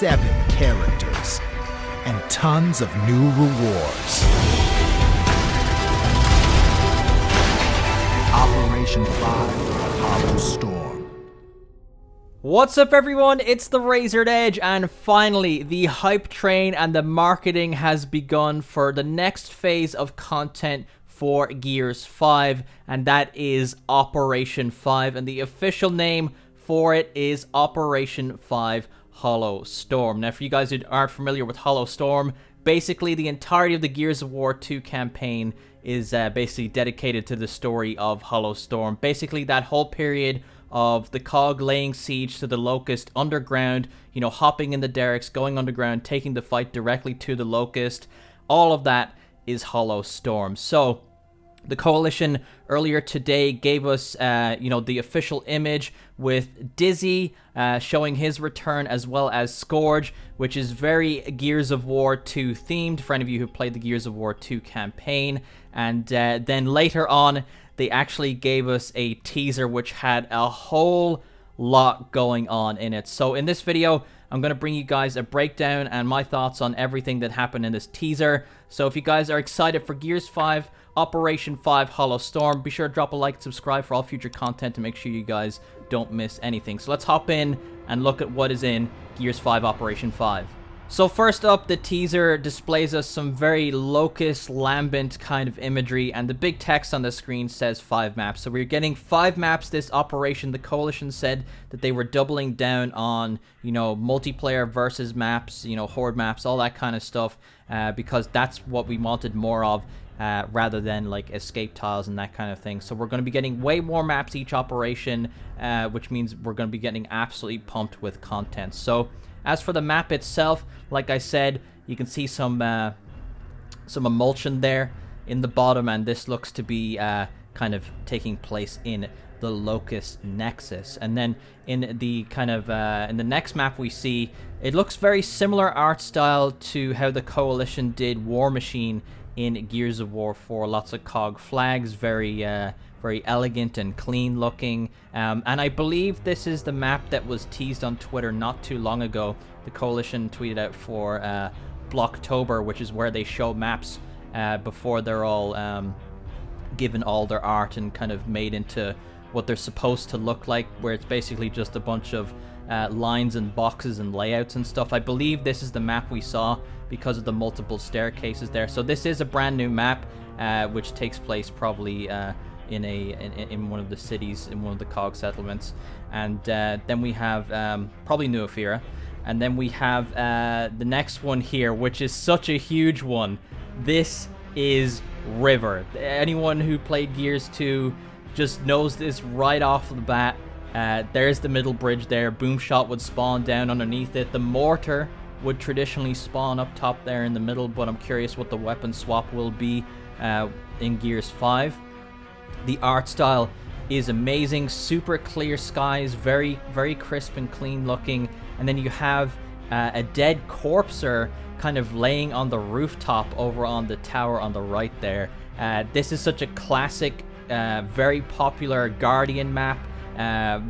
7 characters and tons of new rewards. Operation 5 Hollow Storm. What's up everyone, it's TheRazoredEdge, and finally the hype train and the marketing has begun for the next phase of content for Gears 5, and that is Operation 5, and the official name for it is Operation 5 Hollow Storm. Now for you guys who aren't familiar with Hollow Storm, basically the entirety of the Gears of War 2 campaign is basically dedicated to the story of Hollow Storm. Basically that whole period of the COG laying siege to the Locust underground, you know, hopping in the derricks, going underground, taking the fight directly to the Locust. All of that is Hollow Storm. So the Coalition earlier today gave us, you know, the official image with Dizzy showing his return, as well as Scourge, which is very Gears of War 2 themed for any of you who played the Gears of War 2 campaign. And then later on, they actually gave us a teaser which had a whole lot going on in it. So in this video, I'm going to bring you guys a breakdown and my thoughts on everything that happened in this teaser. So if you guys are excited for Gears 5, Operation 5 Hollow Storm, be sure to drop a like and subscribe for all future content to make sure you guys don't miss anything. So let's hop in and look at what is in Gears 5 Operation 5. So first up, the teaser displays us some very Locust, lambent kind of imagery, and the big text on the screen says 5 maps. So we're getting 5 maps this operation. The Coalition said that they were doubling down on, you know, multiplayer versus maps, you know, horde maps, all that kind of stuff, because that's what we wanted more of, rather than like escape tiles and that kind of thing. So we're going to be getting way more maps each operation, which means we're going to be getting absolutely pumped with content. So as for the map itself, like I said, you can see some emulsion there in the bottom, and this looks to be kind of taking place in the Locust Nexus. And then in the kind of in the next map we see, it looks very similar art style to how the Coalition did War Machine in Gears of War 4. Lots of COG flags, very elegant and clean looking, and I believe this is the map that was teased on Twitter not too long ago. The Coalition tweeted out for Blocktober, which is where they show maps before they're all given all their art and kind of made into what they're supposed to look like, where it's basically just a bunch of lines and boxes and layouts and stuff. I believe this is the map we saw because of the multiple staircases there. So this is a brand new map, which takes place probably in one of the cities, in one of the COG settlements. And then we have probably New Ephira, and then we have the next one here, which is such a huge one. This is River. Anyone who played Gears 2 just knows this right off the bat. There's the middle bridge there. Boomshot would spawn down underneath it. The mortar would traditionally spawn up top there in the middle, but I'm curious what the weapon swap will be in Gears 5. The art style is amazing, super clear skies, very, very crisp and clean looking. And then you have a dead corpser kind of laying on the rooftop over on the tower on the right there. This is such a classic, very popular Guardian map,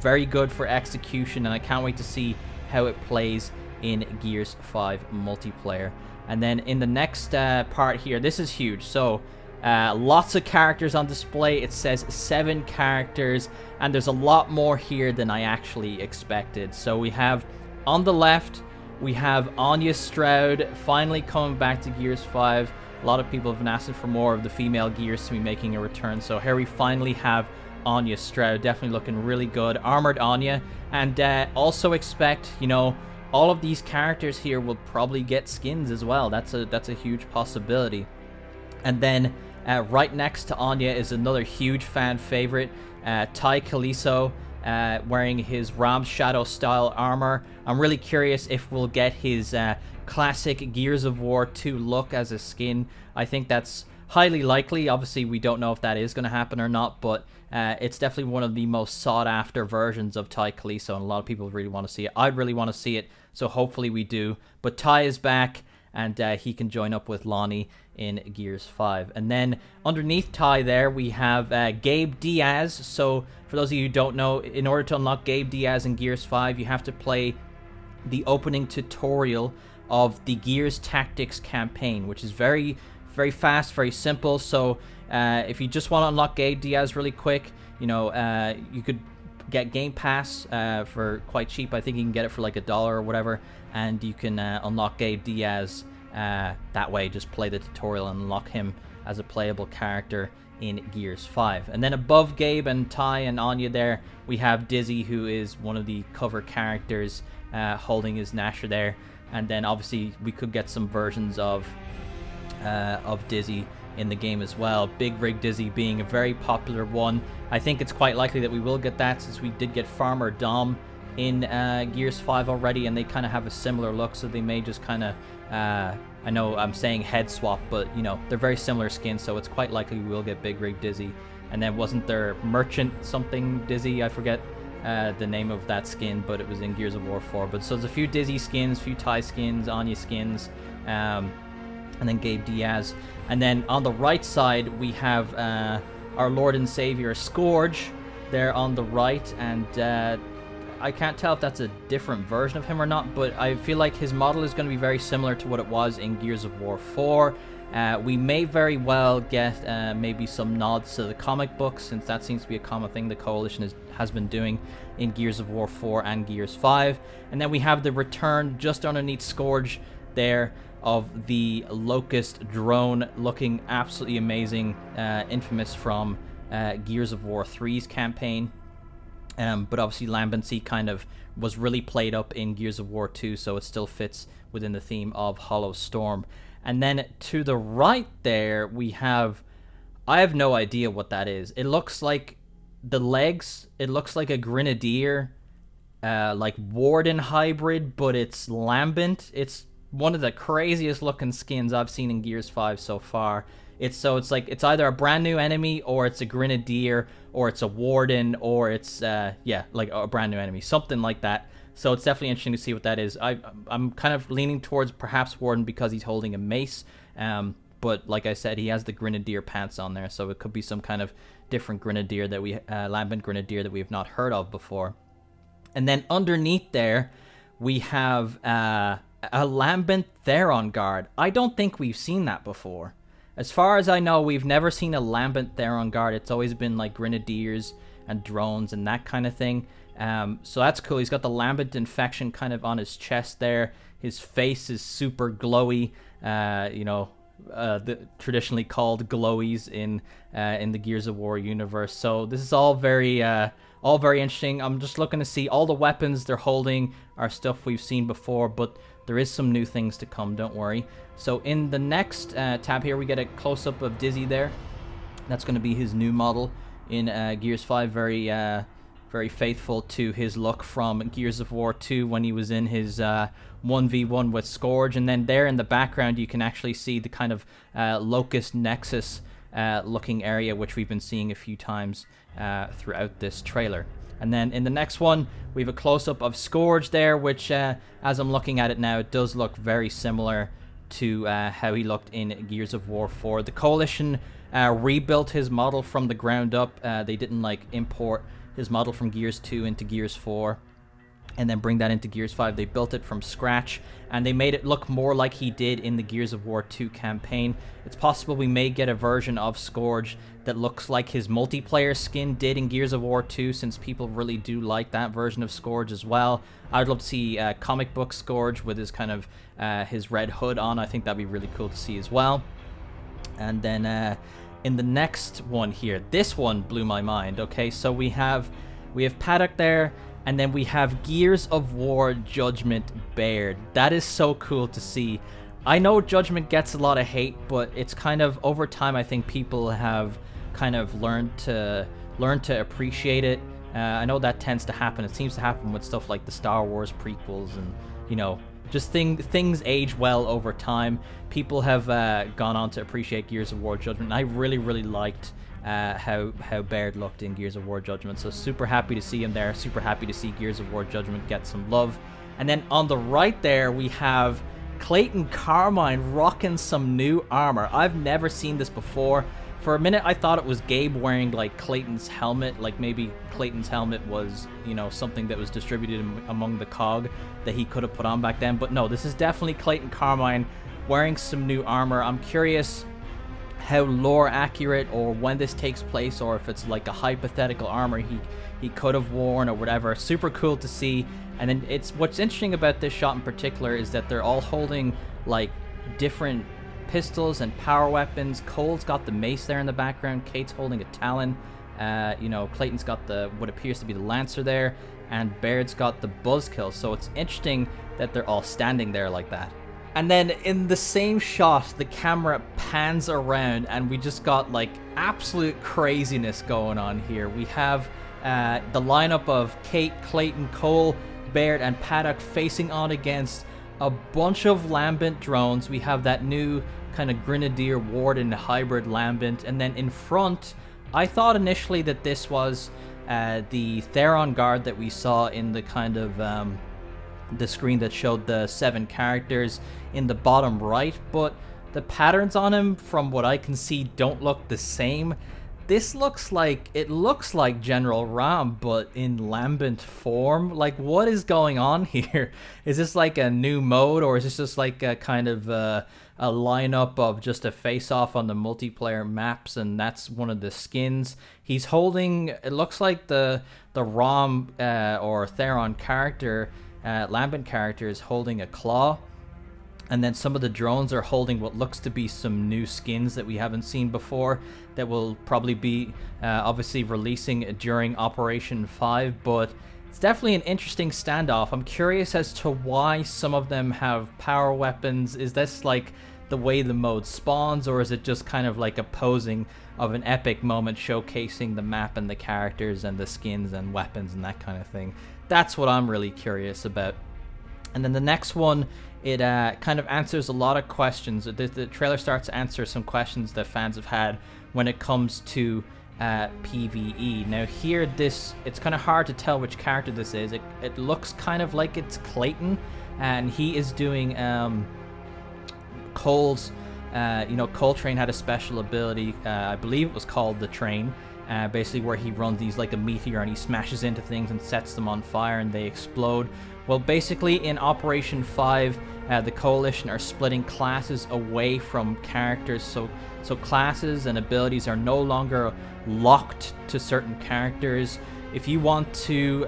very good for execution, and I can't wait to see how it plays in Gears 5 multiplayer. And then in the next part here, this is huge. So lots of characters on display. It says 7 characters, and there's a lot more here than I actually expected. So we have on the left, we have Anya Stroud finally coming back to Gears 5. A lot of people have been asking for more of the female Gears to be making a return, so here we finally have Anya Stroud, definitely looking really good. Armored Anya, and also expect, you know, all of these characters here will probably get skins as well. That's a huge possibility. And then right next to Anya is another huge fan favorite, Ty Kaliso, wearing his Ram Shadow style armor. I'm really curious if we'll get his classic Gears of War 2 look as a skin. I think that's highly likely. Obviously, we don't know if that is going to happen or not, but it's definitely one of the most sought after versions of Ty Kaliso, and a lot of people really want to see it. I'd really want to see it, so hopefully we do. But Ty is back, and he can join up with Lonnie in Gears 5. And then underneath Ty there, we have Gabe Diaz. So for those of you who don't know, in order to unlock Gabe Diaz in Gears 5, you have to play the opening tutorial of the Gears Tactics campaign, which is very, very fast, very simple. So if you just want to unlock Gabe Diaz really quick, you know, you could get Game Pass for quite cheap. I think you can get it for like $1 or whatever, and you can unlock Gabe Diaz that way. Just play the tutorial and unlock him as a playable character in Gears 5. And then above Gabe and Ty and Anya there, we have Dizzy, who is one of the cover characters, holding his Nasher there. And then obviously we could get some versions of Dizzy in the game as well. Big Rig Dizzy being a very popular one. I think it's quite likely that we will get that, since we did get Farmer Dom in Gears 5 already, and they kind of have a similar look, so they may just kind of I know I'm saying head swap, but you know, they're very similar skins, so it's quite likely we will get Big Rig Dizzy. And then wasn't there Merchant something Dizzy? I forget the name of that skin, but it was in Gears of War 4. But so there's a few Dizzy skins, a few Ty skins, Anya skins, and then Gabe Diaz. And then on the right side, we have our Lord and Savior Scourge there on the right, and I can't tell if that's a different version of him or not, but I feel like his model is going to be very similar to what it was in Gears of War 4. We may very well get maybe some nods to the comic books, since that seems to be a common thing the Coalition has been doing in Gears of War 4 and Gears 5. And then we have the return just underneath Scourge there of the Locust drone, looking absolutely amazing, infamous from Gears of War 3's campaign. But obviously Lambency kind of was really played up in Gears of War 2, so it still fits within the theme of Hollow Storm. And then to the right there, we have... I have no idea what that is. It looks like the legs... It looks like a Grenadier, like Warden hybrid, but it's Lambent. It's one of the craziest looking skins I've seen in Gears 5 so far. It's like it's either a brand new enemy, or it's a Grenadier, or it's a Warden, or it's yeah, like a brand new enemy, something like that. So it's definitely interesting to see what that is. I'm kind of leaning towards perhaps Warden because he's holding a mace, but like I said, he has the Grenadier pants on there, so it could be some kind of different Grenadier that we Lambent Grenadier that we have not heard of before. And then underneath there, we have a Lambent Theron Guard. I don't think we've seen that before. As far as I know, we've never seen a Lambent Theron Guard. It's always been like Grenadiers and drones and that kind of thing. So that's cool. He's got the Lambent infection kind of on his chest there. His face is super glowy. You know, traditionally called glowies in the Gears of War universe. So this is all very interesting. I'm just looking to see all the weapons they're holding are stuff we've seen before, but there is some new things to come, don't worry. So in the next tab here, we get a close-up of Dizzy there. That's going to be his new model in Gears 5. Very faithful to his look from Gears of War 2 when he was in his 1v1 with Scourge. And then there in the background, you can actually see the kind of Locust Nexus looking area, which we've been seeing a few times throughout this trailer. And then in the next one, we have a close-up of Scourge there, which, as I'm looking at it now, it does look very similar to how he looked in Gears of War 4. The Coalition rebuilt his model from the ground up. They didn't, like, import his model from Gears 2 into Gears 4 and then bring that into Gears 5. They built it from scratch, and they made it look more like he did in the Gears of War 2 campaign. It's possible we may get a version of Scourge that looks like his multiplayer skin did in Gears of War 2, since people really do like that version of Scourge as well. I'd love to see comic book Scourge with his kind of his red hood on. I think that'd be really cool to see as well. And then in the next one here, this one blew my mind. Okay, so we have Paddock there, and then we have Gears of War Judgment Baird. That is so cool to see. I know Judgment gets a lot of hate, but it's kind of, over time, I think people have kind of learned to appreciate it. I know that tends to happen. It seems to happen with stuff like the Star Wars prequels, and, you know, just things age well over time. People have gone on to appreciate Gears of War Judgment. I really, really liked how Baird looked in Gears of War Judgment. So super happy to see him there. Super happy to see Gears of War Judgment get some love. And then on the right there, we have Clayton Carmine rocking some new armor. I've never seen this before. For a minute, I thought it was Gabe wearing, like, Clayton's helmet. Like, maybe Clayton's helmet was, you know, something that was distributed among the COG that he could have put on back then. But no, this is definitely Clayton Carmine wearing some new armor. I'm curious how lore accurate or when this takes place, or if it's like a hypothetical armor he could have worn or whatever. Super cool to see. And then what's interesting about this shot in particular is that they're all holding like different pistols and power weapons. Cole's got the mace there in the background. Kate's holding a talon. You know, Clayton's got what appears to be the lancer there, and Baird's got the buzzkill. So it's interesting that they're all standing there like that. And then in the same shot, the camera pans around and we just got like absolute craziness going on here. We have the lineup of Kate, Clayton, Cole, Baird, and Paddock facing on against a bunch of Lambent drones. We have that new kind of Grenadier Warden hybrid Lambent. And then in front, I thought initially that this was the Theron guard that we saw in the kind of the screen that showed the 7 characters in the bottom right, but the patterns on him, from what I can see, don't look the same. This looks like General Ram, but in Lambent form. Like, what is going on here? Is this like a new mode, or is this just like a kind of a lineup of just a face-off on the multiplayer maps, and that's one of the skins? He's holding, it looks like the Ram or Theron character, Lambent character, is holding a claw. And then some of the drones are holding what looks to be some new skins that we haven't seen before that will probably be obviously releasing during Operation 5. But it's definitely an interesting standoff. I'm curious as to why some of them have power weapons. Is this like the way the mode spawns, or is it just kind of like a posing of an epic moment showcasing the map and the characters and the skins and weapons and that kind of thing? That's what I'm really curious about. And then the next one, it kind of answers a lot of questions. The trailer starts to answer some questions that fans have had when it comes to PvE. Now here, it's kind of hard to tell which character this is. It looks kind of like it's Clayton, and he is doing Cole's, Cole Train had a special ability, I believe it was called the Train, basically where he runs these like a meteor and he smashes into things and sets them on fire and they explode. Well, basically in Operation 5, the Coalition are splitting classes away from characters, so classes and abilities are no longer locked to certain characters. If you want to,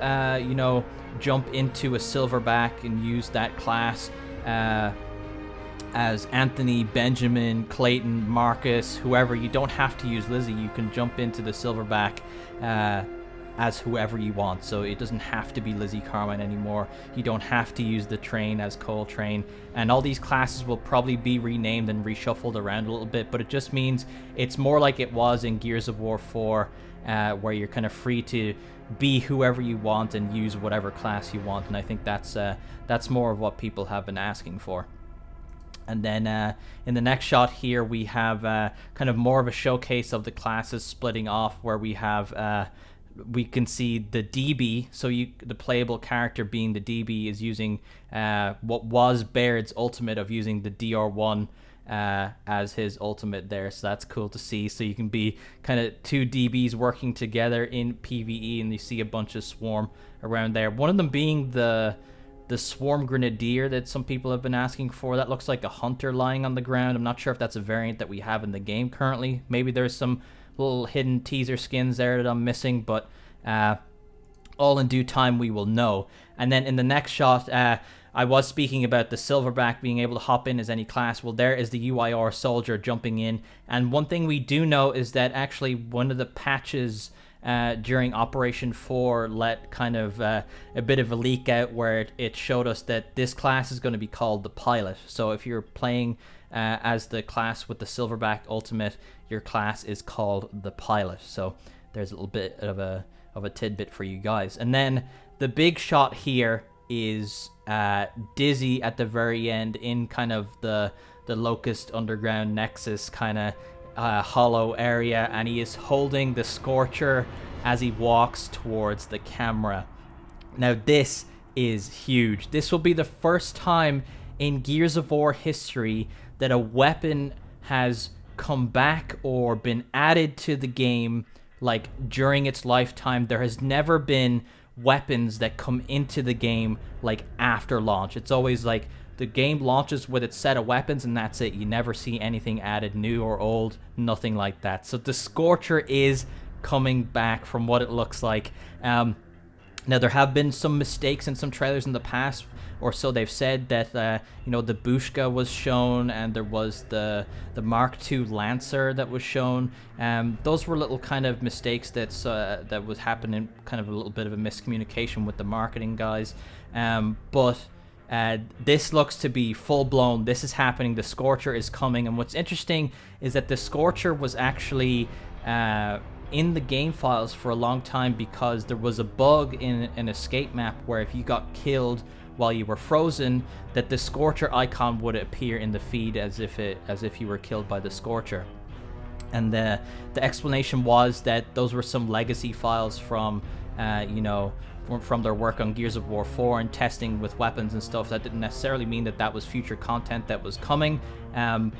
jump into a Silverback and use that class as Anthony, Benjamin, Clayton, Marcus, whoever, you don't have to use Lizzie. You can jump into the Silverback as whoever you want, so it doesn't have to be Lizzie Carmine anymore. You don't have to use the Train as Cole Train, and all these classes will probably be renamed and reshuffled around a little bit, but it just means it's more like it was in Gears of War 4, where you're kind of free to be whoever you want and use whatever class you want, and I think that's more of what people have been asking for. And then in the next shot here, we have kind of more of a showcase of the classes splitting off, where we have we can see the DB. So the playable character being the DB is using what was Baird's ultimate of using the DR1 as his ultimate there. So that's cool to see. So you can be kind of 2 DBs working together in PvE, and you see a bunch of swarm around there. One of them being the Swarm Grenadier that some people have been asking for. That looks like a hunter lying on the ground. I'm not sure if that's a variant that we have in the game currently. Maybe there's some little hidden teaser skins there that I'm missing, but all in due time we will know. And then in the next shot, I was speaking about the Silverback being able to hop in as any class. Well, there is the UIR soldier jumping in. And one thing we do know is that actually one of the patches during Operation 4 let kind of a bit of a leak out where it showed us that this class is going to be called the Pilot. So if you're playing as the class with the Silverback ultimate, your class is called the Pilot. So there's a little bit of a tidbit for you guys. And then the big shot here is Dizzy at the very end in kind of the Locust Underground Nexus kind of hollow area, and he is holding the Scorcher as he walks towards the camera. Now this is huge. This will be the first time in Gears of War history that a weapon has come back or been added to the game like during its lifetime. There has never been weapons that come into the game like after launch. It's always like the game launches with its set of weapons and that's it. You never see anything added, new or old, nothing like that. So the Scorcher is coming back from what it looks like. Now there have been some mistakes in some trailers in the past, or so they've said, that you know, the Bushka was shown and there was the Mark II Lancer that was shown. Those were little kind of mistakes that was happening, kind of a little bit of a miscommunication with the marketing guys. But this looks to be full blown. This is happening. The Scorcher is coming, and what's interesting is that the Scorcher was actually in the game files for a long time because there was a bug in an escape map where if you got killed while you were frozen, that the Scorcher icon would appear in the feed as if you were killed by the Scorcher. And the explanation was that those were some legacy files from you know, from their work on Gears of War 4 and testing with weapons and stuff. That didn't necessarily mean that that was future content that was coming,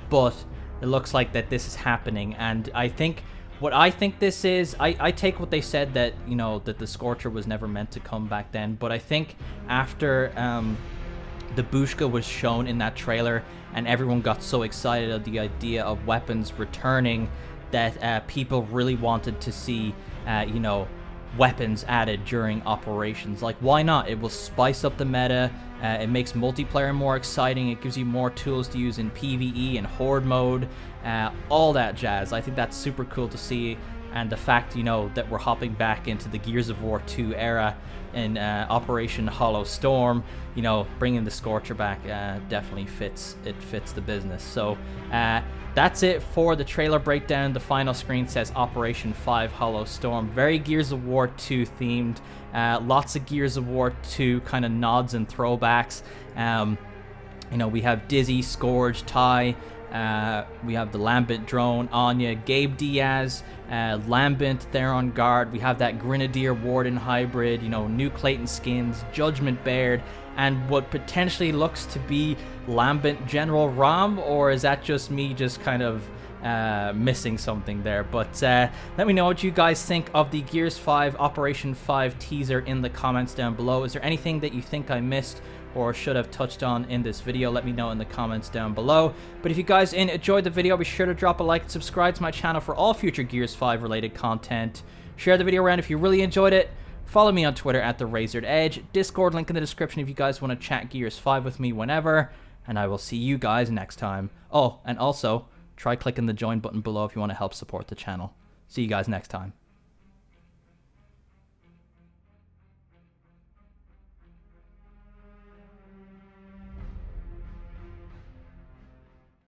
but it looks like that this is happening. And I think what I think this is, I take what they said, that, you know, that the Scorcher was never meant to come back then, but I think after the Bushka was shown in that trailer and everyone got so excited at the idea of weapons returning that people really wanted to see, you know, weapons added during operations. Like, why not? It will spice up the meta. It makes multiplayer more exciting. It gives you more tools to use in PvE and horde mode, all that jazz. I think that's super cool to see. And the fact, you know, that we're hopping back into the Gears of War 2 era in Operation Hollow Storm, you know, bringing the Scorcher back definitely fits the business. So that's it for the trailer breakdown. The final screen says Operation 5 Hollow Storm. Very Gears of War 2 themed. Lots of Gears of War 2 kind of nods and throwbacks. You know, we have Dizzy, Scourge, Ty. We have the Lambent drone, Anya, Gabe Diaz, Lambent there on guard. We have that Grenadier Warden hybrid, you know, new Clayton skins, Judgment Baird, and what potentially looks to be Lambent General Rom, or is that just me just kind of missing something there? But let me know what you guys think of the Gears 5 Operation 5 teaser in the comments down below. Is there anything that you think I missed or should have touched on in this video? Let me know in the comments down below. But if you guys enjoyed the video, be sure to drop a like and subscribe to my channel for all future Gears 5 related content. Share the video around if you really enjoyed it. Follow me on Twitter at TheRazoredEdge. Discord link in the description if you guys want to chat Gears 5 with me whenever. And I will see you guys next time. Oh, and also try clicking the join button below if you want to help support the channel. See you guys next time.